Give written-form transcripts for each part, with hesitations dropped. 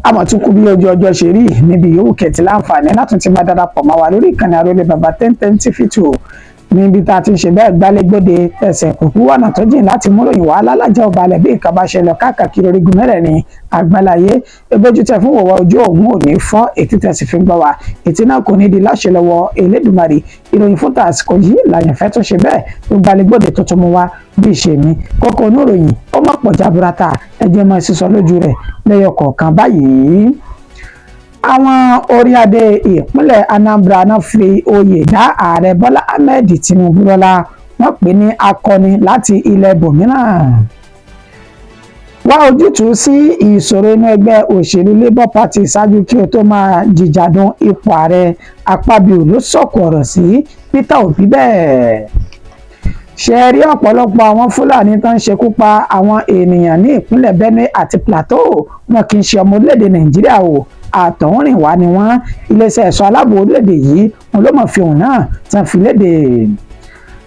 àmọ́ tún kú bí ojú ọjọ́ ṣe rí níbi yòówù kẹ̀tì láǹfààní látún ti máa darapọ̀ máa wà lórí ìkànnì Àrólé bàbá 1010 TV2 níbi tá a ti ń ṣe bẹ́ẹ̀ gbálégbóde ẹsẹ̀ kúkú wọ̀nà tó jìn láti múròyìn wá lálàjá ọbalẹ̀ bí nǹkan bá ṣe lọ káàkiri orígun mẹ́rẹ̀ẹ̀rin àgbáláyé ebójú tẹ fún wọ̀wọ́ ojú òun ò ní fọ́ ètí tẹ̀sí fi ń gbọ́ wa ètí náà kò ní di láṣẹ lọ́wọ́ Elédùmarè ìròyìn fún tàsíkò yìí làyànfẹ́ tó ṣe bẹ́ẹ̀ tó gbálégbóde tó tún mú wá bí ìṣe mi kókó oníròyìn ó mọ̀ pọ̀ jaburata ẹjẹ́ mọ́ sísọ lójú rẹ̀ lẹ́yọ kọ̀ọ̀kan báyìí. Àwọn orí adé ìpínlẹ̀ Anambra náà fi oyè dá ààrẹ Bọ́lá Ahmed Tinubu lọ́lá wọ́n pè ní akọni láti ilẹ̀ bòmíràn. Wá ojútùú sí ìṣòro inú ẹgbẹ́ òṣèlú Labour Party ṣáájú kí o tó máa jìjàdùn ipò ààrẹ. Akpabio ló sọ̀kò ọ̀rọ̀ sí Peter Obi bẹ́ẹ̀. Ṣe rí ọ̀pọ̀lọpọ̀ àwọn Fúlàní tó ń ṣekú pa àwọn ènìyàn ní ìpínlẹ̀ Benue àti Plateau wọn kì í ṣe ọmọ orílẹ̀-èdè Nàìjíríà o àtọ̀húnrìnwá ni wọ́n iléeṣẹ́ ẹ̀ṣọ́ aláàbò orílẹ̀-èdè yìí wọn ló mọ̀ fi òun náà tán fi léde.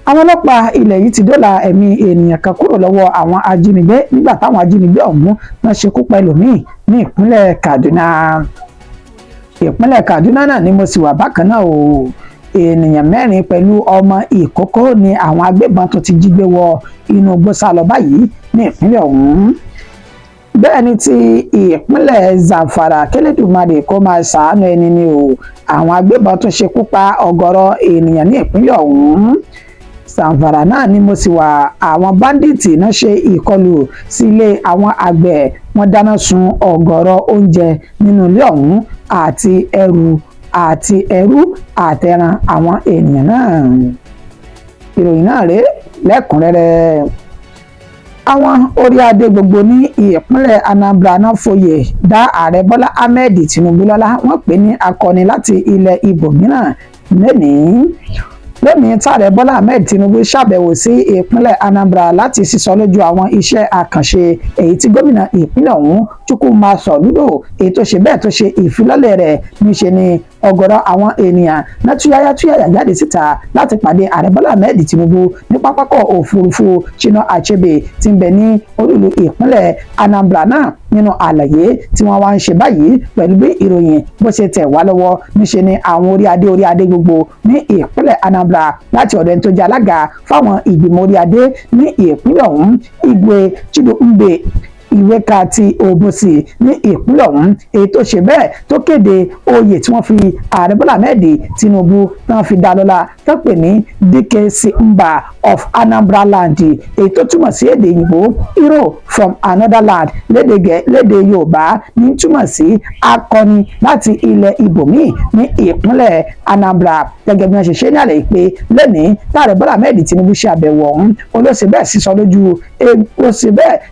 Àwọn ọlọ́pàá ilẹ̀ yìí ti dóòlà ẹ̀mí ènìyàn kan kúrò lọ́wọ́ àwọn ajínigbé nígbà táwọn ajínigbé ọ̀hún náà ṣekú pa ẹlòmíì ní ìpínlẹ̀ Kaduna. Ìpínlẹ̀ Kaduna náà ni mo sì wà bákan náà o ènìyàn 4 pẹ̀lú ọmọ ìkókó ni àwọn agbébọn tó ti jí gbé wọ inú igbó sálọ báyìí ní ìpínlẹ̀ ọ̀hún. Bẹ́ẹ̀ ni ti ìpínlẹ̀ Zamfara k'Elédùmarè kó máa ṣàánú ẹni ni o àwọn agbébọn tó ṣekú pa ọ̀gọ̀rọ̀ ènìyàn ní ìpínlẹ̀ ọ̀hún. Zamfara náà ni mo sì wà àwọn báńdíìtì náà ṣe ìkọlù sí ilé àwọn àgbẹ̀ wọ́n dáná sun ọ̀gọ̀rọ̀ oúnjẹ nínú ilé ọ̀hún àti ẹrú àtẹran àwọn ènìyàn náà. Ìròyìn náà rèé lẹ́kùnrẹ́rẹ́. Àwọn orí adé gbogbo ní ìpínlẹ̀ Anambra náà fòye dá ààrẹ Bọ́lá Ahmed Tinubu lọ́lá wọ́n pè ní akọni láti ilẹ̀ ibòmíràn lónìí tààrẹ Bọ́lá Ahmed Tinubu ṣàbẹ̀wò sí ìpínlẹ̀ Anambra láti sísọ lójú àwọn iṣẹ́ àkànṣe èyí tí gómìnà ìpínlẹ̀ ọ̀hún Chukwuma Soludo èyí tó ṣe bẹ́ẹ̀ tó ṣe ìfilọ́lẹ̀ rẹ̀ níṣe ni ọ̀gọ̀rọ̀ àwọn ènìyàn náà túyáyá jáde síta láti pàdé ààrẹ Bọ́lá Ahmed Tinubu ní pápákọ̀ òfurufú Chinua Achebe tí ń bẹ ní olúlu ìpínlẹ̀ Anambra náà nínú àlàyé tí wọ́n wá ń ṣe báyìí pẹ̀lú bí ìròyìn bó ṣe tẹ̀ wá lọ́wọ́ níṣe ni àwọn orí adé gbogbo ní ìpínlẹ̀ Anambra láti ọ̀dọ̀ ẹni tó jẹ́ alága fáwọn ìgbìmọ̀ orí adé ní ìpínlẹ̀ ọ̀hún Igwe Chidumbe Iweka ti Obosi ní ìpínlẹ̀ ọ̀hún èyí tó ṣe bẹ́ẹ̀ tó kéde oyè tí wọ́n fi ààrẹ Bọ́lá Ahmed Tinubu náà fi dá lọ́lá tó pè ní Dike Simba of Anambra Land èyí tó túmọ̀ sí èdè òyìnbó hero from another land lédè Yorùbá ní túmọ̀ sí akọni láti ilẹ̀ ibòmíì ní ìpínlẹ̀ Anambra gẹ́gẹ́ bí wọ́n ṣe ṣe ní àlàyé pé lónìí táàrẹ Bọ́lá Ahmed Tinubu ṣe àbẹ̀wò ọ̀hún olóṣè bẹ́ẹ̀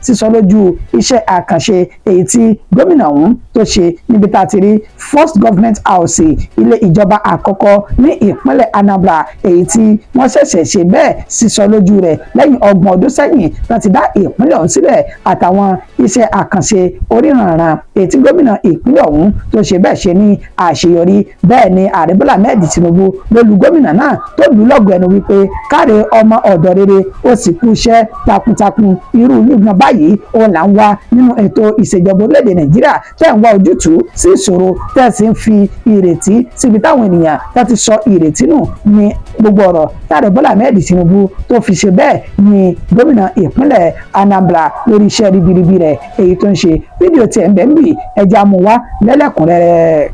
sísọ lójú iṣẹ́ àkànṣe èyí tí gómìnà ọ̀hún tó ṣe níbi tá a ti rí First Government House ilé ìjọba àkọ́kọ́ ní ìpínlẹ̀ Anambra èyí tí wọ́n ṣẹ̀ṣẹ̀ ṣe bẹ́ẹ̀ sísọ lójú rẹ̀ lẹ́yìn 30 ọdún sẹ́yìn láti dá ìpínlẹ̀ ọ̀hún sílẹ̀ àtàwọn iṣẹ́ àkànṣe oríranran èyí tí gómìnà ìpínlẹ̀ ọ̀hún tó ṣe bẹ́ẹ̀ ṣe ní àṣeyọrí bẹ́ẹ̀ ni ààrẹ Bọ́lá Ahmed Tinubu ló lu gómìnà náà tó lù ú lọ́gọ̀ ẹnu wípé káre ọmọ ọ̀dọ̀ rere ó sì kú iṣẹ́ takuntakun irú yíyan báyìí òun là ń wá nínú ètò ìṣèjọba orílẹ̀-èdè Nàìjíríà tẹ́ ń wá ojútùú sí ìṣòro tẹ́ sì ń fi ìrètí síbi táwọn ènìyàn tẹ́ ti sọ ìrètí nù ní gbogbo ọ̀rọ̀ táàrẹ Bọ́lá Ahmed Tinubu tó fi ṣe bẹ́ẹ̀ ní gómìnà ìpínlẹ̀ Anambra lórí iṣẹ́ ribiribi rẹ̀ èyí tó ń ṣe fídíò tiẹ̀ ń bẹ̀ ń bì ẹja mú wá lẹ́lẹ́kùnrẹ́rẹ́.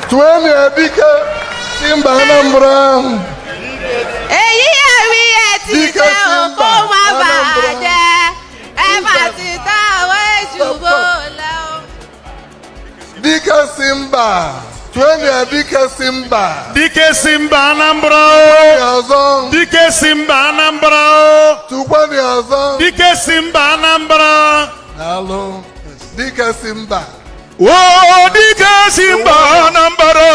Tueni Dike Simba Anambra. Èyí ẹ̀rí ẹ̀ ti jẹ́ òkú má bàjẹ́ ẹ má ti tá àwọn èṣùgbò lọ. Dike Simba. Tueni Dike Simba. Dike Simba Anambra. Dike Simba Anambra. Tukwani ọzọ. Dike Simba Anambra. Hello. Dike Simba. Oh, Dike Simba Anambra.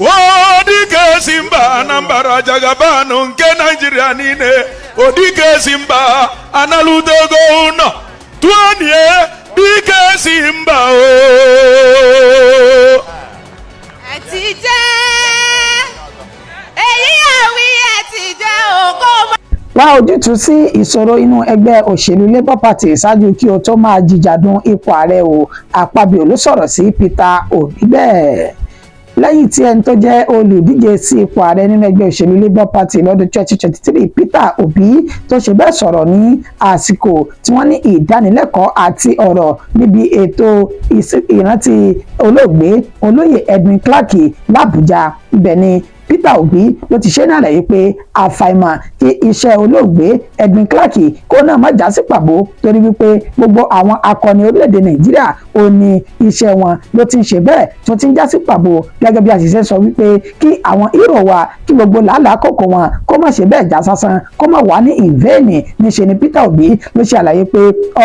Oh, Dike Simba Anambra jagabanu nke Nigeria niile. Oh, Dike Simba analudogo uno. Tuanie Dike Simba o. Ẹ ti jẹ́ èyí àwí ẹ ti jẹ́ òkú. ojútùú sí ìṣòro inú ẹgbẹ́ òṣèlú Labour Party ṣáájú kí o tó máa jìjàdùn ipò ààrẹ o. Akpabio ló sọ̀rọ̀ sí Peter Obi bẹ́ẹ̀ lẹ́yìn tí ẹni tó jẹ́ olùdíje sí ipò ààrẹ nínú ẹgbẹ́ òṣèlú Labour Party lọ́dún 2023 Peter Obi tó ṣe bẹ́ẹ̀ sọ̀rọ̀ ní àsìkò tí wọ́n ní ìdánilẹ́kọ̀ọ́ àti ọ̀rọ̀ níbi ètò ìrántí olóògbé olóyè Edwin Clark l'Àbújá. Ibẹ̀ ni Peter Obi ló ti ṣe ní àlàyé pé àfàìmọ̀ kí iṣẹ́ olóògbé Edwin Clark kó náà má já sí pàbó torí wípé gbogbo àwọn akọni orílẹ̀-èdè Nàìjíríà ò ní iṣẹ́ wọn ló ti ń ṣe bẹ́ẹ̀ tó ti ń já sí pàbó gẹ́gẹ́ bí àṣìṣe sọ wípé kí àwọn hero wa kí gbogbo làálàá kòkò wọn kó má ṣe bẹ́ẹ̀ já sásán kó má wà ní ìvẹ́ẹ̀nì níṣe ni Peter Obi ló ṣe àlàyé pé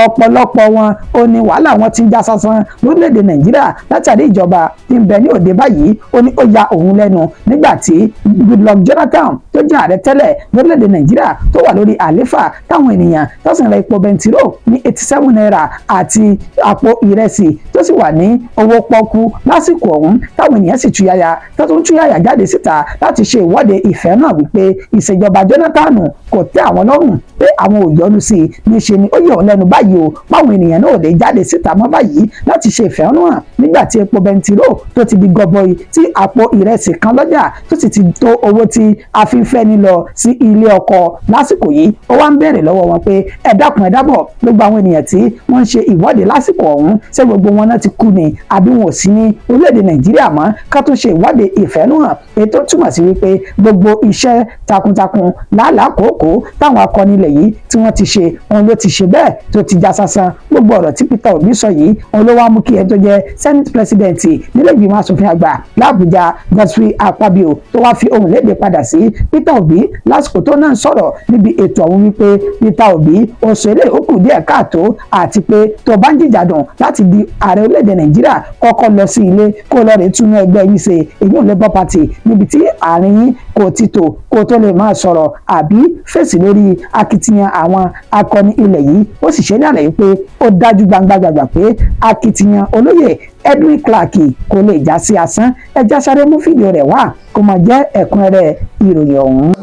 ọ̀pọ̀lọpọ̀ wọn ò ní wàhálà wọn ti ń já sásán lórílẹ̀-èdè Nàìjíríà látàrí ìjọba tí ń bẹ ní òde báyìí ó ní ó ya òun lẹ́nu nígbà tí Goodluck Jonathan tó jẹ́ ààrẹ tẹ́lẹ̀ lórílẹ̀‐èdè Nàìjíríà tó wà lórí àléfà táwọn ènìyàn tó sì ń ra epo bẹntiró ní 87 naira àti àpò ìrẹsì tó sì wà ní owó pọ́kú lásìkò ọ̀hún táwọn ènìyàn sì túyàyà tó tún túyàyà jáde síta láti ṣe ìwọ́de ìfẹ́ náà wípé ìṣèjọba Jonathan kò tẹ́ àwọn lọ́rùn pé àwọn ò yọnu sí i níṣe ni ó yẹ òun lẹ́nu báyìí o báwọn ènìyàn náà ò lè jáde síta mọ́ báyìí láti ṣe ìfẹ́ hàn nígbà tí epo bẹntiró tó ti di gọbọi tí àpò ìrẹsì kan lọ́jà tó sì ti tó owó tí a fi ń fẹ́ ni lọ sí ilé ọkọ lásìkò yìí ó wá ń bẹ̀rẹ̀ lọ́wọ́ wọn pé ẹ dákun ẹ dábọ̀ gbogbo àwọn ènìyàn tí wọ́n ń ṣe ìwọ́de lásìkò ọ̀hún ṣé gbogbo wọn náà ti kú ni àbí wọn ò sí ní orílẹ̀-èdè Nàìjíríà mọ́ ká tó ṣe ìwọ́de ìfẹ́núhàn ètò túmọ̀ sí wípé gbogbo iṣẹ́ takuntakun làálàákòókò táwọn akọni ilẹ̀ yìí tí wọ́n ti ṣe òun ló ti ṣe bẹ́ẹ̀ tó ti já sásán gbogbo ọ̀rọ̀ tí Peter Obi sọ yìí òun ló wá mú kí ẹ tó jẹ́ Senate President nílẹ̀ ìgbìmọ̀ asòfin àgbà l'Àbújá Godswill Akpabio tó wá fi ohùn lédè padà sí Peter Obi lásìkò tó náà sọ̀rọ̀ níbi ètò àwọn wípé Peter Obi òṣèlè ó kù díẹ̀ káàtó àti pé tó bá ń jìjàdùn láti di ààrẹ orílẹ̀-èdè Nàìjíríà kọ́kọ́ lọ sí ilé kó lọ rè túnú ẹgbẹ́ yìí ṣe èyí ò Labour Party níbi tí àárín yín kò ti tò kó tó lè máa sọ̀rọ̀ àbí fèsì lórí akitiyan àwọn akọni ilẹ̀ yìí ó sì ṣe ní àlàyé pé ó dájú gbangba pé akitiyan olóyè Edwin Clark kò lè já sí asán ẹjá sáré mú fídíò rẹ̀ wá kó máa jẹ́ ẹ̀kúnrẹ́rẹ́ ìròyìn ọ̀hún.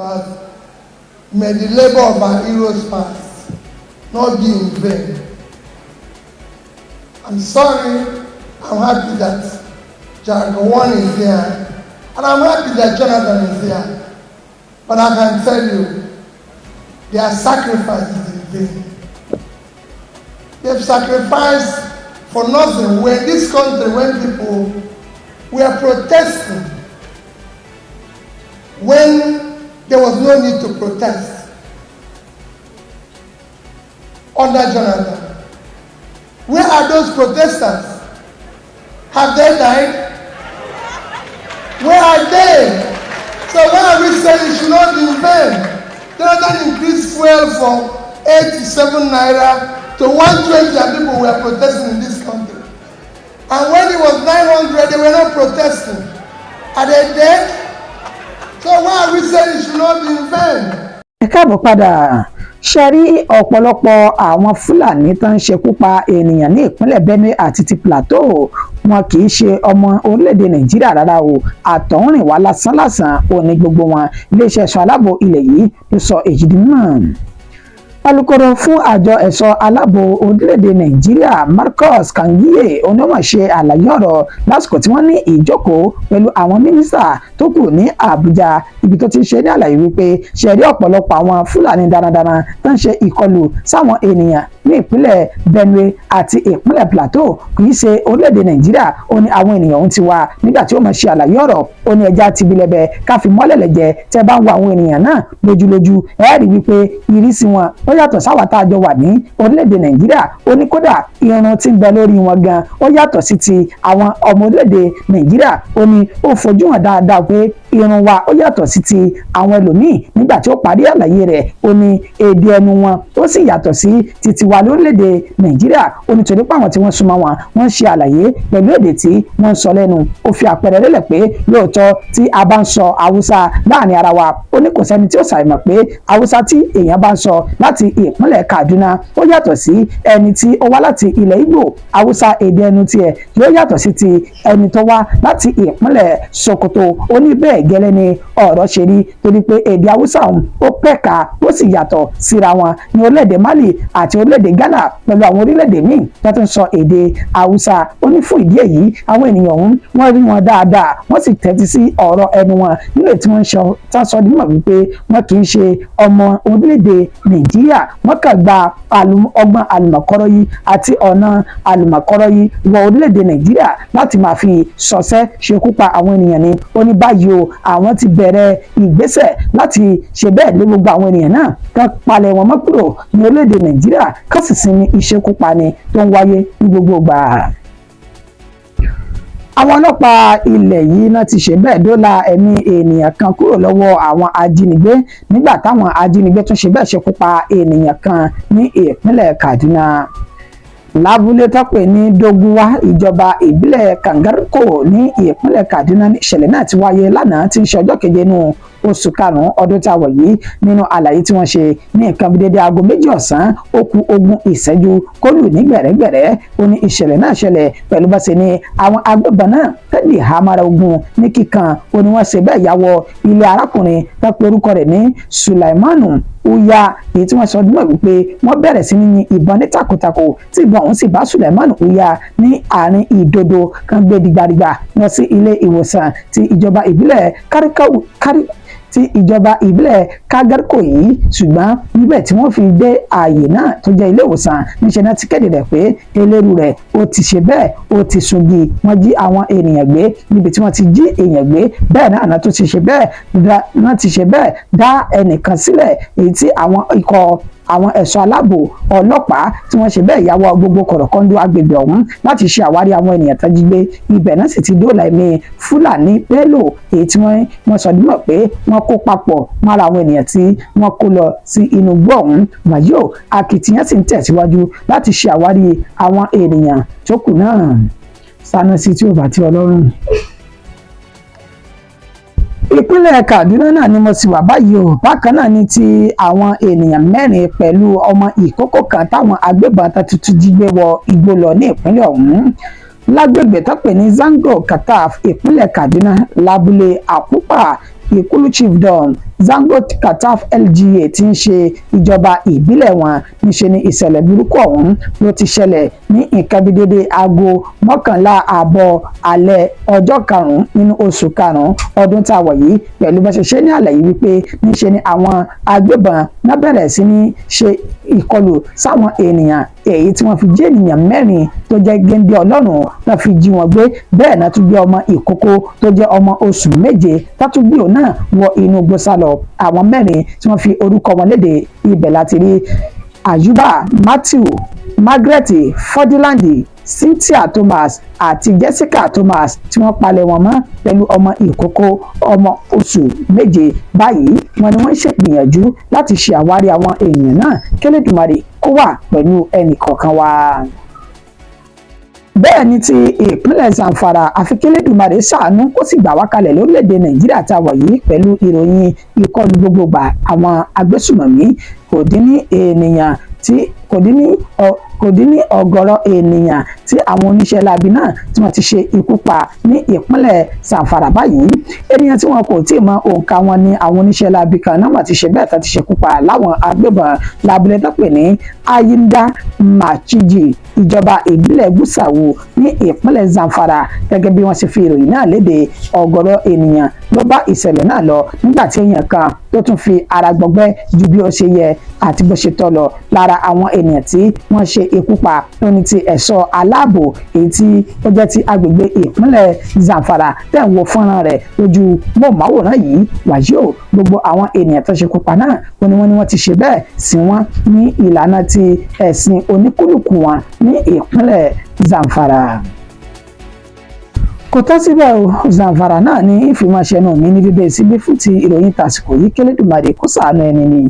May the labour of our heroes past not be in vain. I'm sorry, I'm happy that Jagaban is here, and I'm happy that Jonathan is here. But I can tell you, their sacrifice is in vain. They've sacrificed for nothing. We're in this country when people were protesting, when there was no need to protest under Jonathan. Where are those protesters? Have they died? Where are they? So why are we saying it should not be in vain? Jonathan increased fuel from 87 naira to 120 and people were protesting in this country. And when it was 900, they were not protesting. Are they dead? So why are we saying it should not be in vain? Ẹ káàbọ̀ padà. Ṣe rí ọ̀pọ̀lọpọ̀ àwọn Fúlàní tó ń ṣekú pa ènìyàn ní ìpínlẹ̀ Benue àti ti Plateau wọn kì í ṣe ọmọ orílẹ̀-èdè Nàìjíríà rárá o àtọ̀húnrìnwá lásánlàsàn ò ní gbogbo wọn iléeṣẹ́ ẹ̀ṣọ́ aláàbò ilẹ̀ yìí ló sọ èyí di mímọ̀. Alukoro fún àjọ ẹ̀ṣọ́ aláàbò orílẹ̀-èdè Nàìjíríà Marcus Kangiye onímọ̀ ṣe àlàyé ọ̀rọ̀ lásìkò tí wọ́n ní ìjókòó pẹ̀lú àwọn mínísítà tó kù ní Àbújá ibi tó ti ṣe ní àlàyé wípé ṣe rí ọ̀pọ̀lọpọ̀ àwọn Fúlàní darandaran tó ń ṣe ìkọlù sáwọn ènìyàn ní ìpínlẹ̀ Benue àti ìpínlẹ̀ Plateau kì í ṣe orílẹ̀-èdè Nàìjíríà ó ní àwọn ènìyàn ohun ti wá nígbà tí ó máa ṣe àlàyé ọ̀rọ̀ ó ní ẹja ti bilẹ̀bẹ̀ káfí mọ́lẹ̀lẹ̀jẹ̀ tẹ́ bá ń wo àwọn ènìyàn náà lójúlójú ẹ rí wípé ìrísí wọn ó yàtọ̀ sáwà tá a jọ wà ní orílẹ̀-èdè Nàìjíríà ó ní kódà irun tí ń bẹ lórí wọn gan ó yàtọ̀ sí ti àwọn ọmọ orílẹ̀-èdè Nàìjíríà ó ní ó fojú hàn dáadáa pé irun wa ó yàtọ̀ sí ti àwọn ẹlòmíì nígbà tí ó parí àlàyé rẹ̀ ó ní èdè ẹnu wọn ó sì yàtọ̀ sí ti tiwa lórílẹ̀-èdè Nàìjíríà ó ní torí pé àwọn tí wọ́n súnmọ́ wọn wọ́n ṣe àlàyé pẹ̀lú èdè tí wọ́n ń sọ lẹ́nu ó fi àpẹẹrẹ lélẹ̀ pé lóòótọ́ tí a bá ń sọ Haúsá láàrin ara wa ó ní kò sẹ́ni tí ó ṣàìmọ̀ pé Haúsá tí èèyàn bá ń sọ láti láti ìpínlẹ̀ Kaduna ó yàtọ̀ sí ẹni tí ó wá láti ilẹ̀ Ìgbò Haúsá èdè ẹnu tiẹ̀ yóò yàtọ̀ sí ti ẹni tó wá láti ìpínlẹ̀ Sokoto ó ní bẹ́ẹ̀ gẹ́lẹ́ ni ọ̀rọ̀ ṣe rí torí pé èdè Haúsá ọ̀hún ó pẹ̀ka ó sì yàtọ̀ síra wọn ní orílẹ̀-èdè Mali àti orílẹ̀-èdè Ghana pẹ̀lú àwọn orílẹ̀-èdè míì tó tún sọ èdè Haúsá ó ní fún ìdí èyí àwọn ènìyàn ọ̀hún wọ́n rí wọn dáadáa wọ́n sì tẹ́tí sí ọ̀rọ̀ ẹnu wọn nílé tí wọ́n sọ dímọ̀ wípé wọ́n kì í ṣe ọmọ orílẹ̀-èdè Nàìjíríà wọ́n kàn gba ọgbọ́n àlùmọ̀kọ́rọ́ yìí àti ọ̀nà àlùmọ̀kọ́rọ́ yìí wọ orílẹ̀-èdè Nàìjíríà láti máa fi ṣọṣẹ́ ṣekú pa àwọn ènìyàn ni ó ní báyìí o àwọn ti bẹ̀rẹ̀ ìgbésẹ̀ láti ṣe bẹ́ẹ̀ lé gbogbo àwọn ènìyàn náà kán palẹ̀ wọn mọ́ kúrò ní orílẹ̀-èdè Nàìjíríà kán sì sinmi ìṣekúpani tó ń wáyé ní gbogbo ìgbà. Àwọn ọlọ́pàá ilẹ̀ yìí náà ti ṣe bẹ́ẹ̀ dóòlà ẹ̀mí ènìyàn kan kúrò lọ́wọ́ àwọn ajínigbé nígbà táwọn ajínigbé tún ṣe bẹ́ẹ̀ ṣekú pa ènìyàn kan ní ìpínlẹ̀ Kaduna lábúlé tọ́pẹ̀ ní Doguwa ìjọba ìbílẹ̀ Kangarko ní ìpínlẹ̀ Kaduna ìṣẹ̀lẹ̀ náà ti wáyé lánàá tí ń ṣe ọjọ́ keje nínú oṣù karùn-ún ọdún tá a wọ̀ yìí nínú àlàyé tí wọ́n ṣe ní nǹkan bí dédé aago 2 ọ̀sán ó kù 20 ìṣẹ́jú kó lù ní gbẹ̀rẹ́gbẹ̀rẹ́ ó ní ìṣẹ̀lẹ̀ náà ṣẹlẹ̀ pẹ̀lú bá ṣe ní àwọn agbébọn náà tẹ́lẹ̀ hamara ogun ní kíkan ó ní wọ́n ṣe bẹ́ẹ̀ ya wọ ilé arákùnrin tó pe orúkọ rẹ̀ ní Sulaimanu Uya èyí tí wọ́n sọ ọdún wípé wọ́n bẹ̀rẹ̀ sí ní ìbọn ní takotako tí ìbọn ọ̀hún sì bá Sulaimanu Uya ní àárín ìdodo kan gbé dìgbàdìgbà lọ sí ilé ìwòsàn ti ìjọba ìbílẹ̀ Kangarko yìí ṣùgbọ́n níbẹ̀ tí wọ́n fi dé ààyè náà tó jẹ́ ilé ìwòsàn níṣẹ́ náà ti kéde rẹ̀ pé eléru rẹ̀ ó ti ṣe bẹ́ẹ̀ ó ti sungi wọ́n jí àwọn ènìyàn gbé níbi tí wọ́n ti jí èèyàn gbé bẹ́ẹ̀ náà tó ti ṣe bẹ́ẹ̀ dá ẹnìkan sílẹ̀ èyí tí àwọn ikọ̀ àwọn ẹ̀ṣọ́ aláàbò ọlọ́pàá tí wọ́n ṣe bẹ́ẹ̀ yàwọ̀ gbogbo kọ̀rọ̀kọ́ndú agbègbè ọ̀hún láti ṣe àwárí àwọn ènìyàn tó jí gbé ibẹ̀ náà sì ti dóòlà ẹ̀mí Fúlàní Bello èyí tí wọ́n sọ dímọ̀ pé wọ́n kó papọ̀ mọ́ra àwọn ènìyàn tí wọ́n kó lọ sí inú igbó ọ̀hún wàyó akitiyan sì ń tẹ̀síwájú láti ṣe àwárí àwọn ènìyàn tó kù náà Sanusi tí ò bá ti Ọlọ́run. Ìpínlẹ̀ Kaduna náà ni mo sì wà báyìí o bákan náà ni ti àwọn ènìyàn 4 pẹ̀lú ọmọ ìkókó kan táwọn agbébọn tuntun jí gbé wọ igbó lọ ní ìpínlẹ̀ ọ̀hún lágbègbè tó pè ní Zango Kataf ìpínlẹ̀ Kaduna lábúlé Àkúpà Ìkúlù Chiefdom Zango Kataf LGA tí ń ṣe ìjọba ìbílẹ̀ wọn níṣe ni ìṣẹ̀lẹ̀ burúkú ọ̀hún ló ti ṣẹlẹ̀ ní nǹkan bí dédé aago 11:00 alẹ́ ọjọ́ 5 nínú oṣù 5 ọdún tá a wọ̀ yìí pẹ̀lú bá ṣe ṣe ní àlàyé wípé níṣe ni àwọn agbébọn náà bẹ̀rẹ̀ sí ní ṣe ìkọlù sáwọn ènìyàn èyí tí wọ́n fi jí ènìyàn 4 tó jẹ́ géńdé Ọlọ́run náà fi jí wọn gbé bẹ́ẹ̀ náà tún gbé ọmọ ìkókó tó jẹ́ ọmọ oṣù 7 tó tún gbé òun náà wọ inú igbó sálọ àwọn 4 tí wọ́n fi orúkọ wọn léde ibẹ̀ láti rí Ayuba Matthew Margaret Fọdílàndì Cynthia Thomas àti Jessica Thomas tí wọ́n palẹ̀ wọn mọ́ pẹ̀lú ọmọ ìkókó ọmọ oṣù 7 báyìí wọ́n ní wọ́n ṣègbìyànjú láti ṣe àwárí àwọn èèyàn náà k'Ẹlẹ́dùmarè kó wà pẹ̀lú ẹnì kọ̀ọ̀kan wa. Bẹ́ẹ̀ ni ti ìpínlẹ̀ Zamfara àfi k'Ẹlẹ́dùmarè ṣàánú kó sì gbà wá kalẹ̀ lórílẹ̀‐èdè Nàìjíríà tá a wà yìí pẹ̀lú ìròyìn ìkọlù gbogbogbà àwọn agbésùmọ̀mí kò dín ní ọ̀gọ̀rọ̀ ènìyàn tí àwọn oníṣẹ́ láabi náà tí wọ́n ti ṣe ikú pa ní ìpínlẹ̀ Zamfara báyìí ènìyàn tí wọn kò tí ì mọ òǹkà wọn ní àwọn oníṣẹ́ láabi kan náà ti ṣe bẹ́ẹ̀ tó ti ṣekú pa láwọn agbébọn lábúlé tó pè ní Ayinda Machiji ìjọba ìbílẹ̀ Gúsàwù ní ìpínlẹ̀ Zamfara gẹ́gẹ́ bí wọ́n ṣe fi ìròyìn náà léde ọ̀gọ̀rọ̀ ènìyàn ló bá ìṣẹ̀lẹ̀ náà lọ nígbà tí èèyàn kan tó tún fi ara gbọgbẹ́ ju bí ó ṣe yẹ àti bó ṣe tọ́ lọ lára àwọn ènìyàn tí wọ́n ṣe ikú pa lóní ti ẹ̀ṣọ́ aláàbò èyí tí ó jẹ́ ti agbègbè ìpínlẹ̀ Zamfara tẹ̀ ń wo fọ́nrán rẹ̀ lójú móhùnmáwòrán yìí wàyó gbogbo àwọn ènìyàn tó ṣe ikú pa náà wọ́n ní wọ́n ti ṣe bẹ́ẹ̀ sí wọn ní ìlànà ti ẹ̀sìn oníkúlùkù wọn ní ìpínlẹ̀ Zamfara. Kò tán síbẹ̀ o Zamfara náà ní ìfìmọ̀ṣẹ́nu mi ní bíbẹ̀ síbí fún ti ìròyìn tàsìkò yìí k'Ẹlẹ́dùmarè kó ṣàánú ẹni ni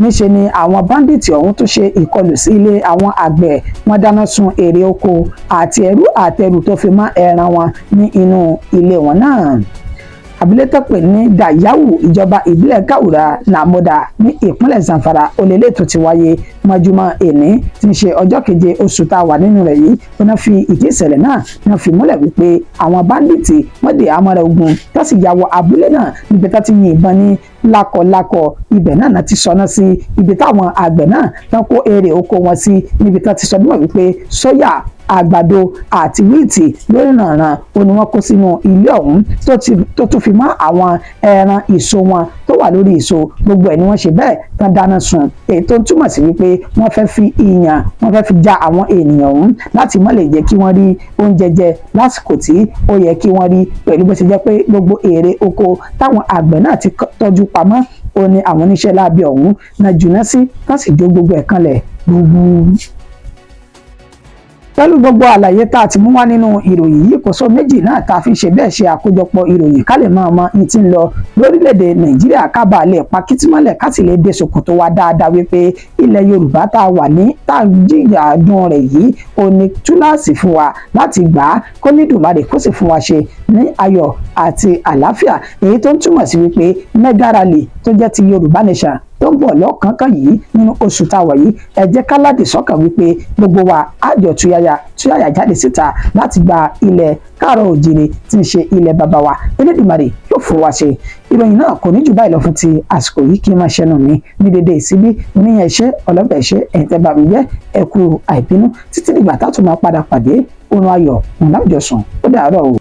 níṣe ni àwọn báńdíìtì ọ̀hún tó ṣe ìkọlù sí ilé àwọn àgbẹ̀ wọ́n dáná sun èrè oko àti ẹrú àtẹrù tó fi mọ́ ẹran wọn ní inú ilé wọn náà. abilétọ́ pè ní Dayawu ìjọba ìbílẹ̀ Kaura Namoda ní ìpínlẹ̀ Zamfara olèlé tó ti wáyé mọ́júmọ́ èní tí ń ṣe ọjọ́ keje oṣù tá a wà nínú rẹ̀ yìí wọ́n fi ìdí ìṣẹ̀lẹ̀ náà wọ́n fi múlẹ̀ wípé àwọn báńdíìtì wọ́n dé àmọ́ra ogun tó sì ya wọ abúlé náà níbi tó ti yin ìbọn ní lákọlákọ ibẹ̀ náà ti sọná sí ibi táwọn àgbẹ̀ náà tán kó èrè oko wọn sí níbi tó ti sọ níwọ̀n wípé sóyà àgbàdo àti wíìtì lórí ìrànràn ó ní wọ́n kó sínú ilé ọ̀hún tó tún fi mọ́ àwọn ẹran ìso wọn tó wà lórí ìso gbogbo ẹ̀ ni wọ́n ṣe bẹ́ẹ̀ tán dáná sun èyí tó ń túmọ̀ sí wípé wọ́n fẹ́ fi ìyàn wọ́n fẹ́ fi já àwọn ènìyàn ọ̀hún láti má lè jẹ́ kí wọ́n rí oúnjẹ jẹ lásìkò tí ó yẹ kí wọ́n rí pẹ̀lú bó ṣe jẹ́ pé gbogbo èrè oko táwọn àgbẹ̀ náà ti tọ́jú pamọ́ ó ní àwọn oníṣẹ́ láabi ọ̀hún náà jùná sí tán sì jó gbogbo ẹ̀ kanlẹ̀ gbogbo. Pẹ̀lú gbogbo àlàyé tá a ti mú wá nínú ìròyìn yìí kò sọ méjì náà tá a fi ṣe bẹ́ẹ̀ ṣe àkójọpọ̀ ìròyìn ká lè máa mọ ní ti ń lọ lórílẹ̀‐èdè Nàìjíríà ká bàa lè pa kìtìmọ́lẹ̀ ká sì lè dé ṣòkòtò wa dáadáa wípé ilẹ̀ Yorùbá tá a wà ní tá a jìyà dùn rẹ̀ yìí ò ní túláàsì fún wa láti gbà á kó ní dùnmáre kó sì fún wa ṣe ní ayọ̀ àti àlàáfíà èyí tó ń túmọ̀ sí wípé mega rally tó jẹ́ ti Yorùbá Nation tó ń bọ̀ lọ́kànkán yìí nínú oṣù táwa yìí ẹ jẹ́ ká ládì sọ́kàn wípé gbogbo wa àjọ túyàyà jáde síta láti gba ilẹ̀ káàrọ̀ òjìrè tí ń ṣe ilẹ̀ bàbá wa Elédùmarè yóò fún wa ṣe ìròyìn náà kò ní jù báyìí lọ fún ti àsìkò yìí kí n máa ṣẹnu mi ní dédé ìsíbí oníyàn iṣẹ́ ọlọ́bẹ̀ iṣẹ́ ẹ̀ǹtẹ̀ bàbí jẹ́ ẹ̀kú àìbínú títí dìgbà tá a tún máa padà pàdé oorun ayọ̀ ńlájọsùn ó dàárọ̀ o.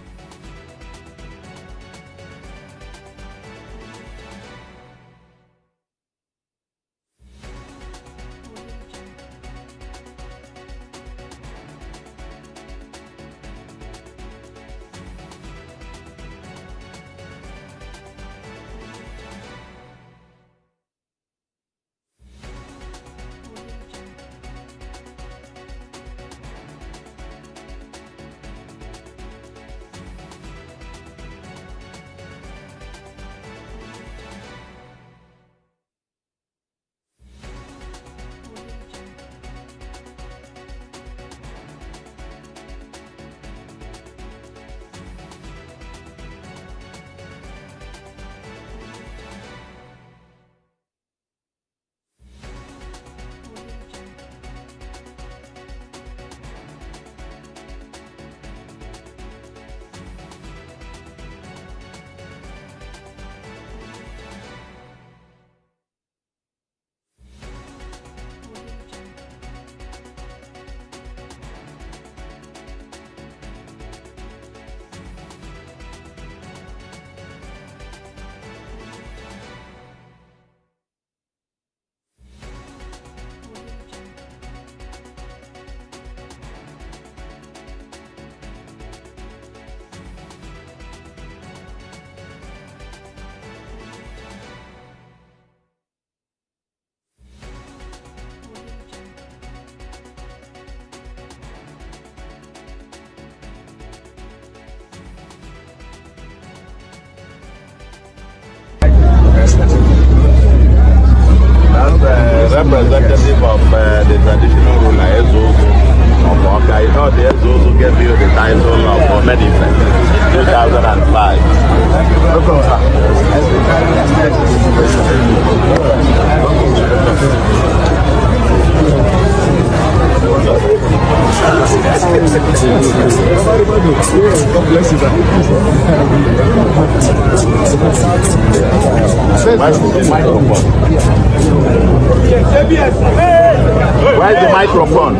Representative of the traditional ruler Ezozo of Oka. You know the Ezozo gave you the title of Medife in 2005. Welcome, God bless you, sir. Where's the microphone?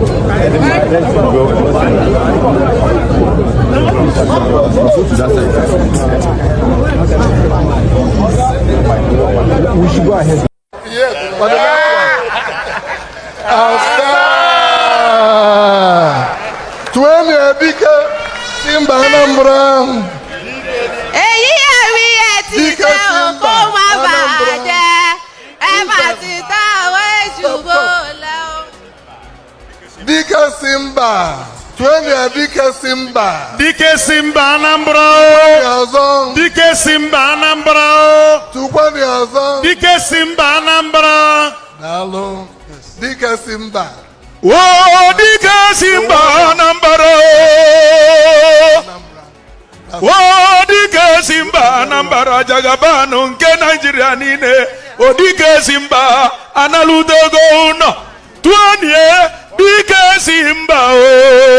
We should go ahead. Yes, but the last one. Twenty Abika Simba Anambra. èyí ẹ̀rí ẹ̀ ti tẹ òkú má bàjẹ́ ẹ má ti tá àwọn èṣùgbò lẹ́wọ̀. Dike Simba. Twenty Abika Simba. Dike Simba Anambra. Ọzọ. Dike Simba Anambra. Tukwani ọzọ. Dike Simba Anambra. Daalụ. Dike Simba. Oh, Dike Simba Anambra. Oh, Dike Simba Anambra. Anambra Jagabanu nke Nigeria niile odike simba analudogo no tuanie dike simba o